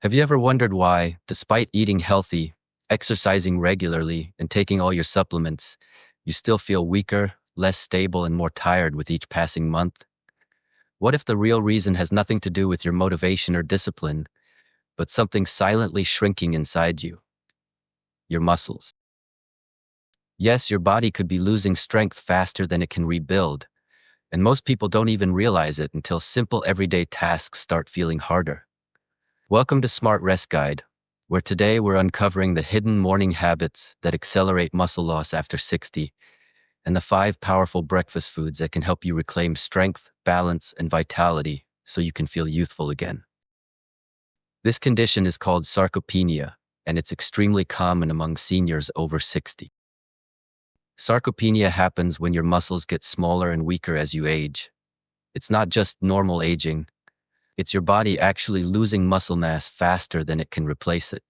Have you ever wondered why, despite eating healthy, exercising regularly, and taking all your supplements, you still feel weaker, less stable, and more tired with each passing month? What if the real reason has nothing to do with your motivation or discipline, but something silently shrinking inside you? Your muscles. Yes, your body could be losing strength faster than it can rebuild, and most people don't even realize it until simple everyday tasks start feeling harder. Welcome to Smart Rest Guide, where today we're uncovering the hidden morning habits that accelerate muscle loss after 60 and the 5 powerful breakfast foods that can help you reclaim strength, balance, and vitality so you can feel youthful again. This condition is called sarcopenia, and it's extremely common among seniors over 60. Sarcopenia happens when your muscles get smaller and weaker as you age. It's not just normal aging, it's your body actually losing muscle mass faster than it can replace it.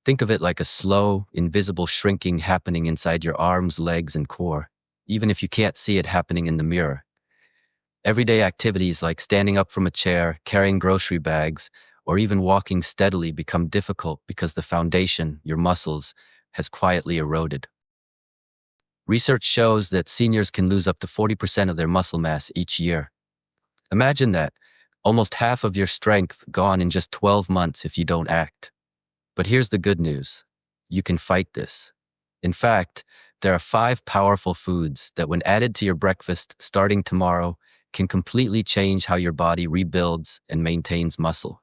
Think of it like a slow, invisible shrinking happening inside your arms, legs, and core, even if you can't see it happening in the mirror. Everyday activities like standing up from a chair, carrying grocery bags, or even walking steadily become difficult because the foundation, your muscles, has quietly eroded. Research shows that seniors can lose up to 40% of their muscle mass each year. Imagine that, almost half of your strength gone in just 12 months if you don't act. But here's the good news. You can fight this. In fact, there are 5 powerful foods that when added to your breakfast starting tomorrow can completely change how your body rebuilds and maintains muscle.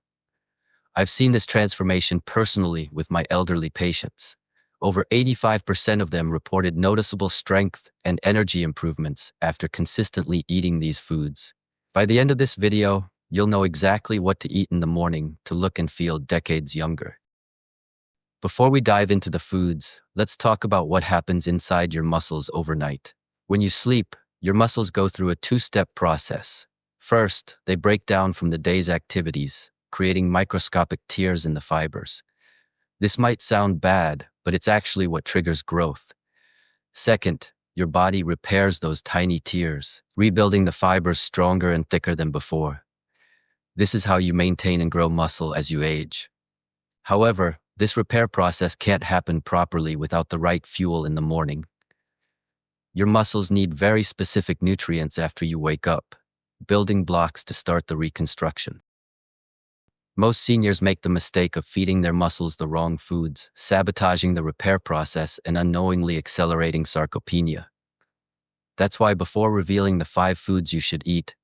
I've seen this transformation personally with my elderly patients. Over 85% of them reported noticeable strength and energy improvements after consistently eating these foods. By the end of this video, you'll know exactly what to eat in the morning to look and feel decades younger. Before we dive into the foods, let's talk about what happens inside your muscles overnight. When you sleep, your muscles go through a two-step process. First, they break down from the day's activities, creating microscopic tears in the fibers. This might sound bad, but it's actually what triggers growth. Second, your body repairs those tiny tears, rebuilding the fibers stronger and thicker than before. This is how you maintain and grow muscle as you age. However, this repair process can't happen properly without the right fuel in the morning. Your muscles need very specific nutrients after you wake up, building blocks to start the reconstruction. Most seniors make the mistake of feeding their muscles the wrong foods, sabotaging the repair process and unknowingly accelerating sarcopenia. That's why before revealing the 5 foods you should eat,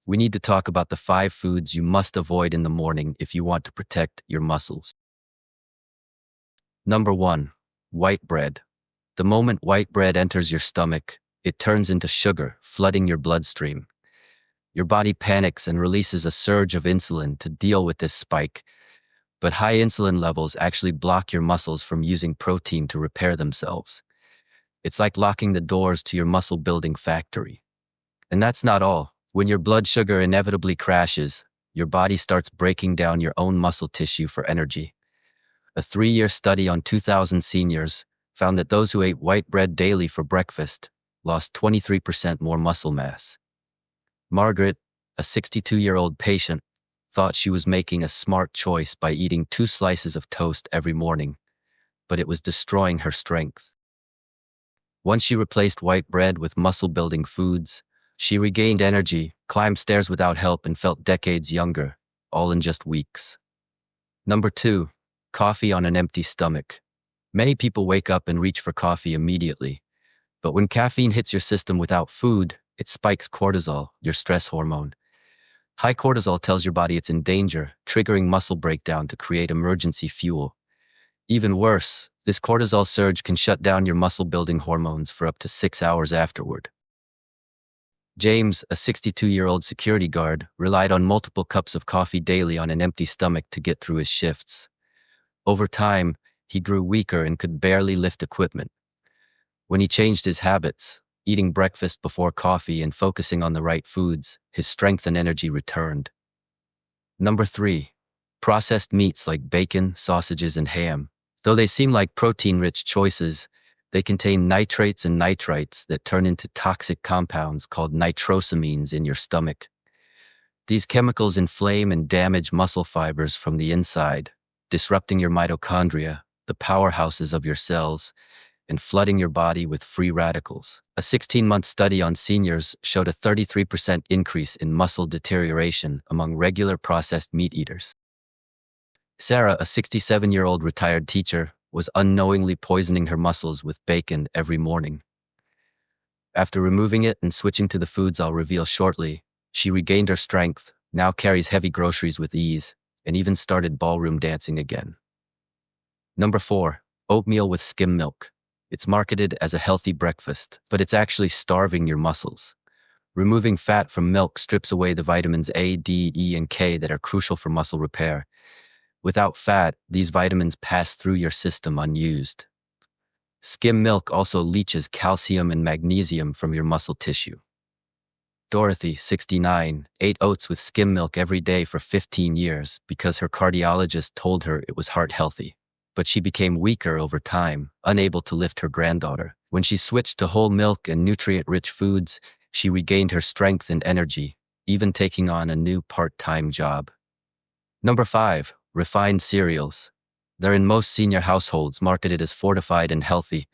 we need to talk about the 5 foods you must avoid in the morning if you want to protect your muscles. Number 1. White bread. The moment white bread enters your stomach, it turns into sugar, flooding your bloodstream. Your body panics and releases a surge of insulin to deal with this spike, but high insulin levels actually block your muscles from using protein to repair themselves. It's like locking the doors to your muscle-building factory. And that's not all. When your blood sugar inevitably crashes, your body starts breaking down your own muscle tissue for energy. A 3-year study on 2,000 seniors found that those who ate white bread daily for breakfast lost 23% more muscle mass. Margaret, a 62-year-old patient, thought she was making a smart choice by eating 2 slices of toast every morning, but it was destroying her strength. Once she replaced white bread with muscle-building foods, she regained energy, climbed stairs without help, and felt decades younger, all in just weeks. Number 2. Coffee on an empty stomach. Many people wake up and reach for coffee immediately, but when caffeine hits your system without food, it spikes cortisol, your stress hormone. High cortisol tells your body it's in danger, triggering muscle breakdown to create emergency fuel. Even worse, this cortisol surge can shut down your muscle-building hormones for up to 6 hours afterward. James, a 62-year-old security guard, relied on multiple cups of coffee daily on an empty stomach to get through his shifts. Over time, he grew weaker and could barely lift equipment. When he changed his habits, eating breakfast before coffee and focusing on the right foods, his strength and energy returned. Number 3. Processed meats like bacon, sausages, and ham. Though they seem like protein-rich choices, they contain nitrates and nitrites that turn into toxic compounds called nitrosamines in your stomach. These chemicals inflame and damage muscle fibers from the inside, disrupting your mitochondria, the powerhouses of your cells, and flooding your body with free radicals. A 16-month study on seniors showed a 33% increase in muscle deterioration among regular processed meat eaters. Sarah, a 67-year-old retired teacher, was unknowingly poisoning her muscles with bacon every morning. After removing it and switching to the foods I'll reveal shortly, she regained her strength, now carries heavy groceries with ease, and even started ballroom dancing again. Number 4. Oatmeal with skim milk. It's marketed as a healthy breakfast, but it's actually starving your muscles. Removing fat from milk strips away the vitamins A, D, E, and K that are crucial for muscle repair. Without fat, these vitamins pass through your system unused. Skim milk also leaches calcium and magnesium from your muscle tissue. Dorothy, 69, ate oats with skim milk every day for 15 years because her cardiologist told her it was heart healthy. But she became weaker over time, unable to lift her granddaughter. When she switched to whole milk and nutrient-rich foods, she regained her strength and energy, even taking on a new part-time job. Number 5. Refined cereals. They're in most senior households marketed as fortified and healthy,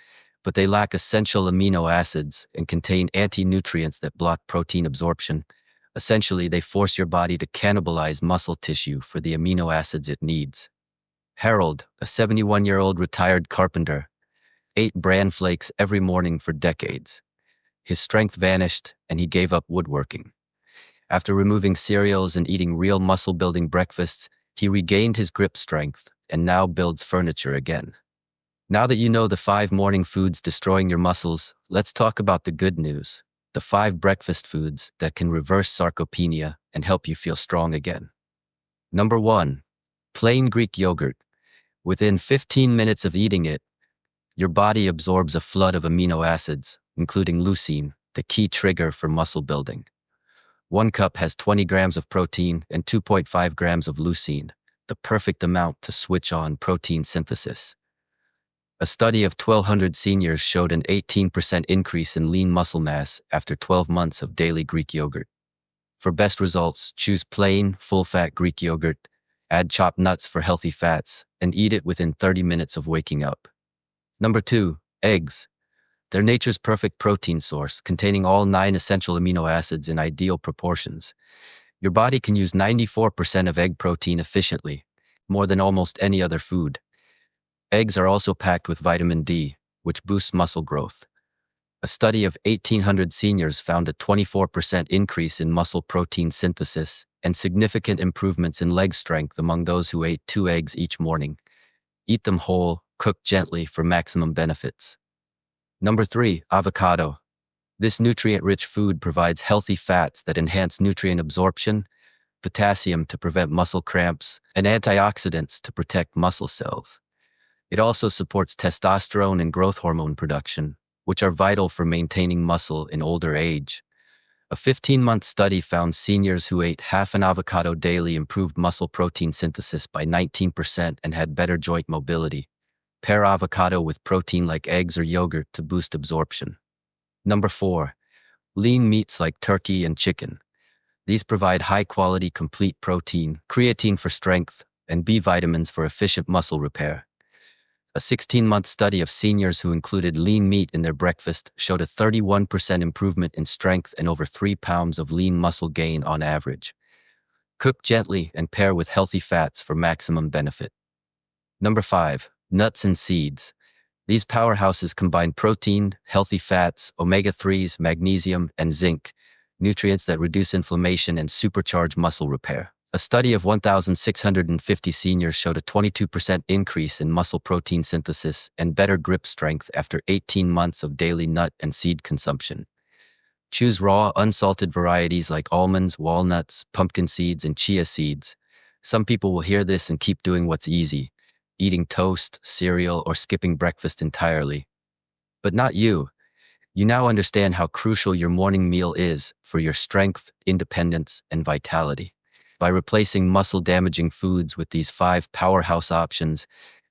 but they lack essential amino acids and contain anti-nutrients that block protein absorption. Essentially, they force your body to cannibalize muscle tissue for the amino acids it needs. Harold, a 71-year-old retired carpenter, ate bran flakes every morning for decades. His strength vanished, and he gave up woodworking. After removing cereals and eating real muscle-building breakfasts, he regained his grip strength and now builds furniture again. Now that you know the 5 morning foods destroying your muscles, let's talk about the good news. The 5 breakfast foods that can reverse sarcopenia and help you feel strong again. Number 1. Plain Greek yogurt. Within 15 minutes of eating it, your body absorbs a flood of amino acids, including leucine, the key trigger for muscle building. 1 cup has 20 grams of protein and 2.5 grams of leucine, the perfect amount to switch on protein synthesis. A study of 1,200 seniors showed an 18% increase in lean muscle mass after 12 months of daily Greek yogurt. For best results, choose plain, full-fat Greek yogurt, add chopped nuts for healthy fats, and eat it within 30 minutes of waking up. Number 2. Eggs. They're nature's perfect protein source, containing all 9 essential amino acids in ideal proportions. Your body can use 94% of egg protein efficiently, more than almost any other food. Eggs are also packed with vitamin D, which boosts muscle growth. A study of 1,800 seniors found a 24% increase in muscle protein synthesis and significant improvements in leg strength among those who ate 2 eggs each morning. Eat them whole, cooked gently for maximum benefits. Number 3. Avocado. This nutrient-rich food provides healthy fats that enhance nutrient absorption, potassium to prevent muscle cramps, and antioxidants to protect muscle cells. It also supports testosterone and growth hormone production, which are vital for maintaining muscle in older age. A 15-month study found seniors who ate half an avocado daily improved muscle protein synthesis by 19% and had better joint mobility. Pair avocado with protein like eggs or yogurt to boost absorption. Number 4. Lean meats like turkey and chicken. These provide high-quality complete protein, creatine for strength, and B vitamins for efficient muscle repair. A 16-month study of seniors who included lean meat in their breakfast showed a 31% improvement in strength and over 3 pounds of lean muscle gain on average. Cook gently and pair with healthy fats for maximum benefit. Number 5. Nuts and seeds. These powerhouses combine protein, healthy fats, omega-3s, magnesium, and zinc, nutrients that reduce inflammation and supercharge muscle repair. A study of 1,650 seniors showed a 22% increase in muscle protein synthesis and better grip strength after 18 months of daily nut and seed consumption. Choose raw, unsalted varieties like almonds, walnuts, pumpkin seeds, and chia seeds. Some people will hear this and keep doing what's easy, eating toast, cereal, or skipping breakfast entirely. But not you. You now understand how crucial your morning meal is for your strength, independence, and vitality. By replacing muscle-damaging foods with these 5 powerhouse options,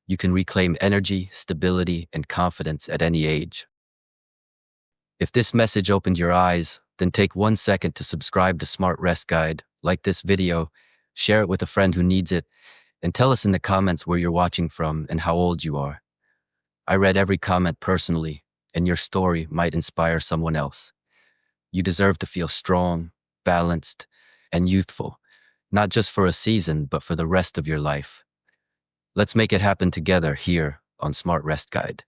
you can reclaim energy, stability, and confidence at any age. If this message opened your eyes, then take 1 second to subscribe to Smart Rest Guide, like this video, share it with a friend who needs it, and tell us in the comments where you're watching from and how old you are. I read every comment personally, and your story might inspire someone else. You deserve to feel strong, balanced, and youthful, not just for a season, but for the rest of your life. Let's make it happen together here on Smart Rest Guide.